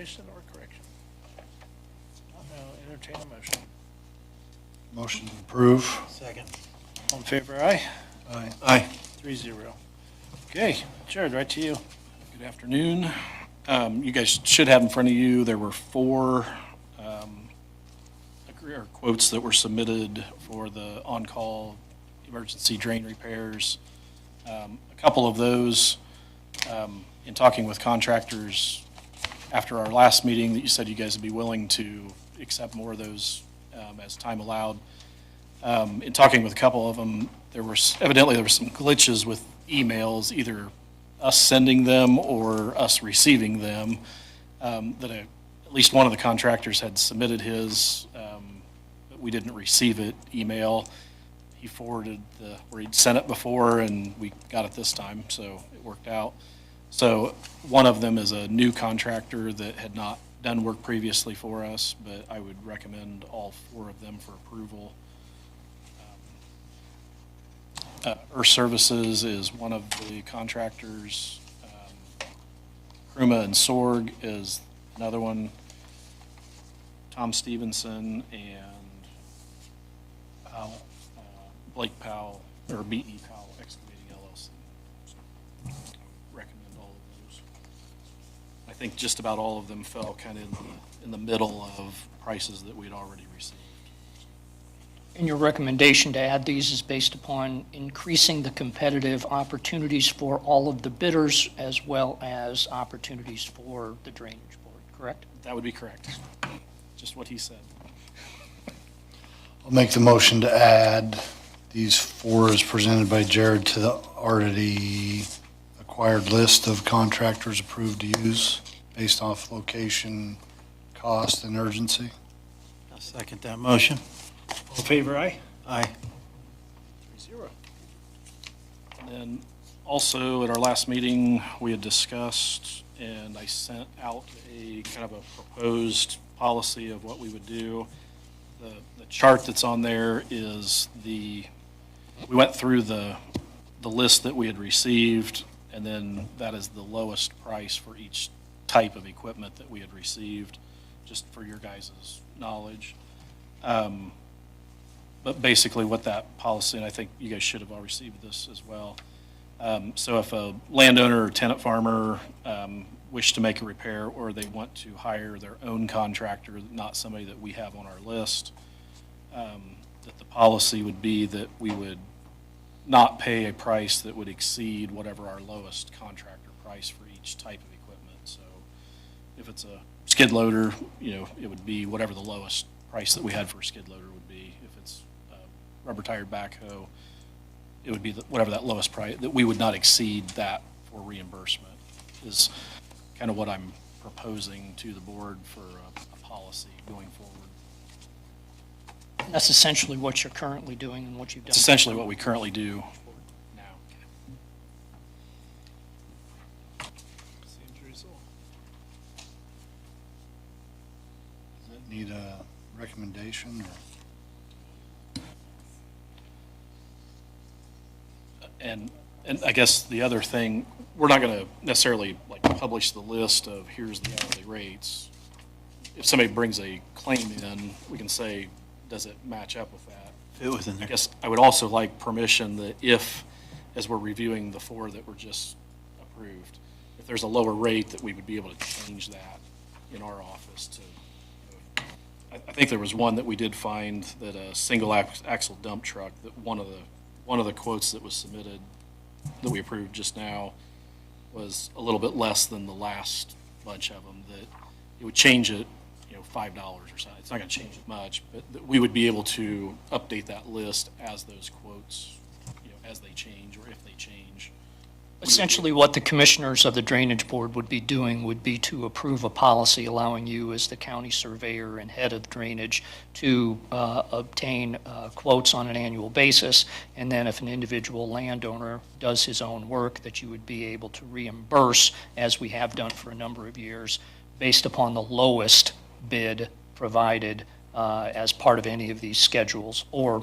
consideration or correction? I'll entertain a motion. Motion to approve. Second. All in favor, aye? Aye. Aye. 3-0. Okay, Jared, right to you. Good afternoon. You guys should have in front of you, there were 4 quotes that were submitted for the on-call emergency drain repairs. A couple of those, in talking with contractors after our last meeting, that you said you guys would be willing to accept more of those as time allowed. In talking with a couple of them, evidently there were some glitches with emails, either us sending them or us receiving them, that at least one of the contractors had submitted his, but we didn't receive it email. He forwarded where he'd sent it before, and we got it this time, so it worked out. So one of them is a new contractor that had not done work previously for us, but I would recommend all 4 of them for approval. Earth Services is one of the contractors. Kruma and Sorg is another one. Tom Stevenson and Powell, Blake Powell, or B.E. Powell Excavating LLC. So, recommend all of those. I think just about all of them fell kind of in the middle of prices that we'd already received. And your recommendation to add these is based upon increasing the competitive opportunities for all of the bidders as well as opportunities for the drainage board, correct? That would be correct. Just what he said. I'll make the motion to add these 4 as presented by Jared to the already acquired list of contractors approved to use based off location, cost, and urgency. I'll second that motion. All in favor, aye? Aye. 3-0. And then also at our last meeting, we had discussed, and I sent out a kind of a proposed policy of what we would do. The chart that's on there is we went through the list that we had received, and then that is the lowest price for each type of equipment that we had received, just for your guys' knowledge. But basically what that policy, and I think you guys should have all received this as well. So if a landowner or tenant farmer wish to make a repair, or they want to hire their own contractor, not somebody that we have on our list, that the policy would be that we would not pay a price that would exceed whatever our lowest contractor price for each type of equipment. So if it's a skid loader, it would be whatever the lowest price that we had for a skid loader would be. If it's a rubber tired backhoe, it would be whatever that lowest price, that we would not exceed that for reimbursement, is kind of what I'm proposing to the board for a policy going forward. That's essentially what you're currently doing and what you've done. It's essentially what we currently do now. Seems reasonable. Does it need a recommendation or? And I guess the other thing, we're not going to necessarily publish the list of here's the hourly rates. If somebody brings a claim in, we can say, does it match up with that? Fit within I there. guess I would also like permission that if, as we're reviewing the 4 that were just approved, if there's a lower rate, that we would be able to change that in our office to, I think there was one that we did find, that a single axle dump truck, that one of the quotes that was submitted that we approved just now was a little bit less than the last bunch of them, that it would change it, $5 or something. It's not going to change it much, but that we would be able to update that list as those quotes, as they change, or if they change. Essentially, what the commissioners of the Drainage Board would be doing would be to approve a policy allowing you as the county surveyor and head of drainage to obtain quotes on an annual basis, and then if an individual landowner does his own work, that you would be able to reimburse, as we have done for a number of years, based upon the lowest bid provided as part of any of these schedules, or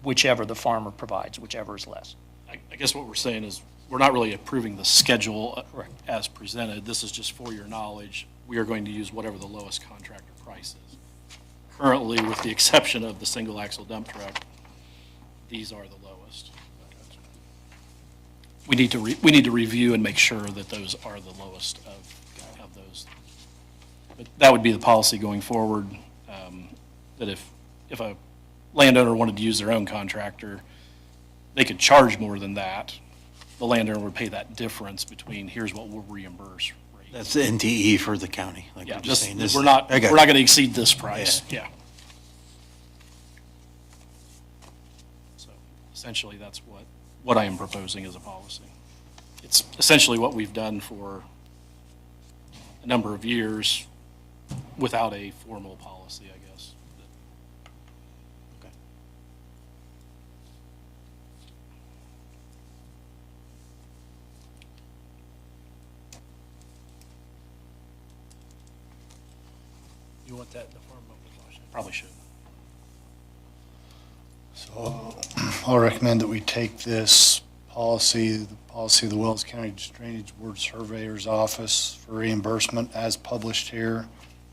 whichever the farmer provides, whichever is less. I guess what we're saying is we're not really approving the schedule Correct. as presented. This is just for your knowledge. We are going to use whatever the lowest contractor price is. Currently, with the exception of the single axle dump truck, these are the lowest. We need to review and make sure that those are the lowest of those. But that would be the policy going forward, that if a landowner wanted to use their own contractor, they could charge more than that. The landowner would pay that difference between, here's what we'll reimburse rate. That's the NTE for the county, like Yeah, we're just saying. This- we're not I got going it. to exceed this price, yeah. So essentially, that's what I am proposing as a policy. It's essentially what we've done for a number of years without a formal policy, I guess. Okay. You want that in the form of a motion? Probably should. So I'll recommend that we take this policy, the policy of the Wells County Drainage Board Surveyor's Office for reimbursement as published here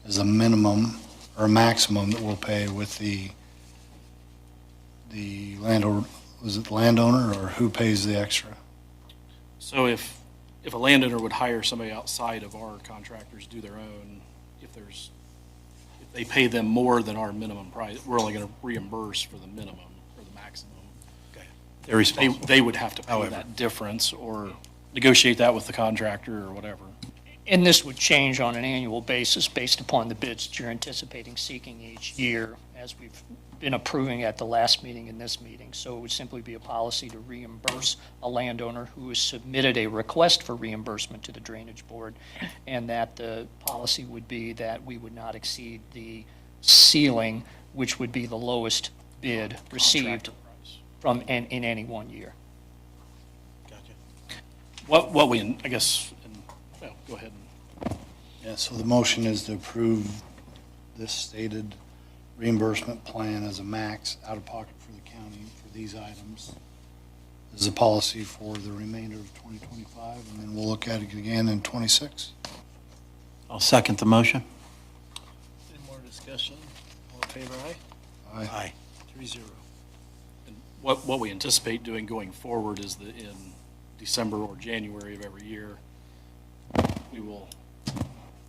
as a minimum or a maximum that we'll pay with the landowner, was it the landowner or who pays the extra? So if a landowner would hire somebody outside of our contractors, do their own, if they pay them more than our minimum price, we're only going to reimburse for the minimum or the maximum. They're responsible. They would have to pay However. that difference or negotiate that with the contractor or whatever. And this would change on an annual basis based upon the bids that you're anticipating seeking each year, as we've been approving at the last meeting and this meeting. So it would simply be a policy to reimburse a landowner who has submitted a request for reimbursement to the Drainage Board, and that the policy would be that we would not exceed the ceiling, which would be the lowest bid received Contractor price. from, in any one year. Gotcha. What we, I guess, well, go ahead. Yeah, so the motion is to approve this stated reimbursement plan as a max out of pocket for the county for these items. This is a policy for the remainder of 2025, and then we'll look at it again in '26. I'll second the motion. Any more discussion? All in favor, aye? Aye. 3-0. And what we anticipate doing going forward is that in December or January of every year, we will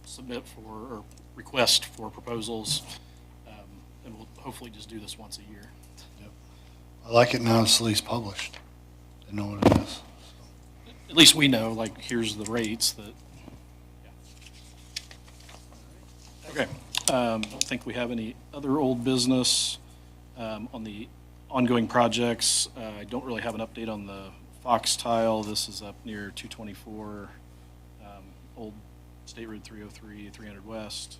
submit for, or request for proposals, and we'll hopefully just do this once a year. I like it now it's at least published. They know what it is. At least we know, like, here's the rates that, yeah. Okay, I don't think we have any other old business. On the ongoing projects, I don't really have an update on the Fox Tile. This is up near 224, Old State Road 303, 300 West.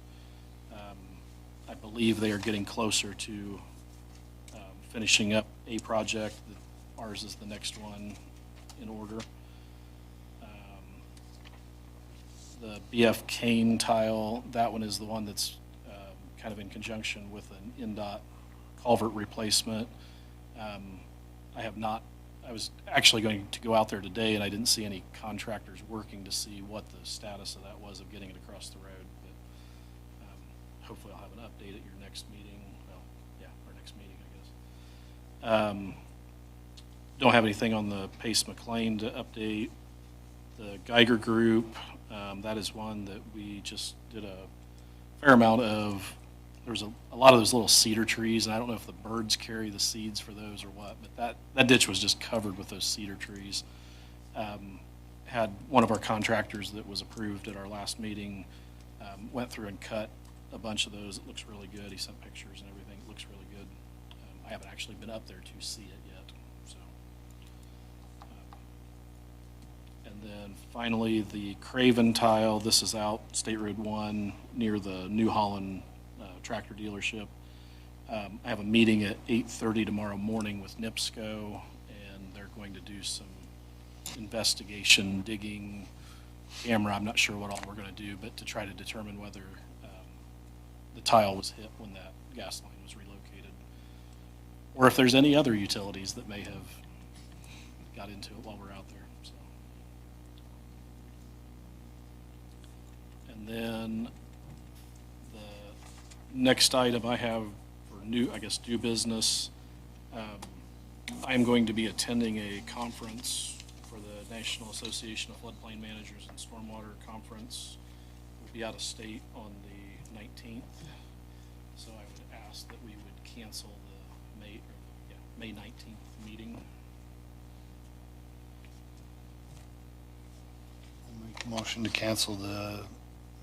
I believe they are getting closer to finishing up a project. Ours is the next one in order. The BF Kane tile, that one is the one that's kind of in conjunction with an NDOT culvert replacement. I was actually going to go out there today, and I didn't see any contractors working to see what the status of that was of getting it across the road. But hopefully I'll have an update at your next meeting. Well, yeah, our next meeting, I guess. Don't have anything on the Pace McLean to update. The Geiger Group, that is one that we just did a fair amount of. There was a lot of those little cedar trees, and I don't know if the birds carry the seeds for those or what, but that ditch was just covered with those cedar trees. Had one of our contractors that was approved at our last meeting, went through and cut a bunch of those. It looks really good. He sent pictures and everything. It looks really good. I haven't actually been up there to see it yet, so. And then finally, the Craven tile. This is out State Road 1 near the New Holland tractor dealership. I have a meeting at 8:30 tomorrow morning with NIPSCO, and they're going to do some investigation, digging, camera. I'm not sure what all we're going to do, but to try to determine whether the tile was hit when that gas line was relocated, or if there's any other utilities that may have got into it while we're out there. So And then the next item I have for new business, I am going to be attending a conference for the National Association of Floodplain Managers and Stormwater Conference. We'll be out of state on the 19th. So I would ask that we would cancel the May 19th meeting. I'll make a motion to cancel the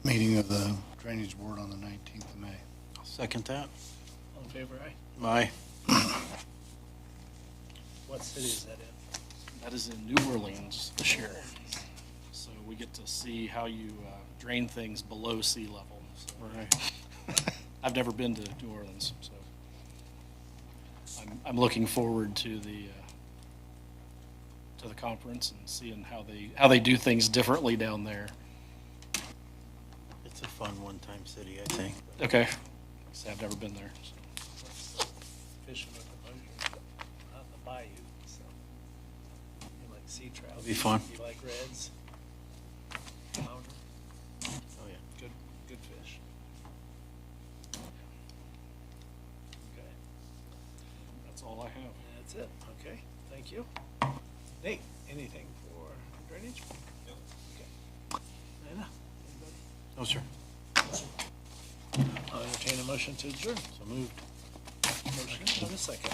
meeting of the Drainage Board on the 19th of May. I'll second that. All in favor, aye? Aye. What city is that in? That is in New Orleans this year. So we get to see how you drain things below sea level. So Right. I've never been to New Orleans, so I'm looking forward to the conference and seeing how they do things differently down there. It's a fun one-time city, I think. Okay, so I've never been there. So. Fishing with the boat, out in the bayou, so. You like sea trout? It'll be fun. You like reds? Flounder? Oh, yeah. Good fish. Okay, That's all I have. that's it, okay, thank you. Nate, anything for drainage? No. Okay. Anna, anybody? No, sir. I'll entertain a motion to adjourn. So moved. Motion, and a second.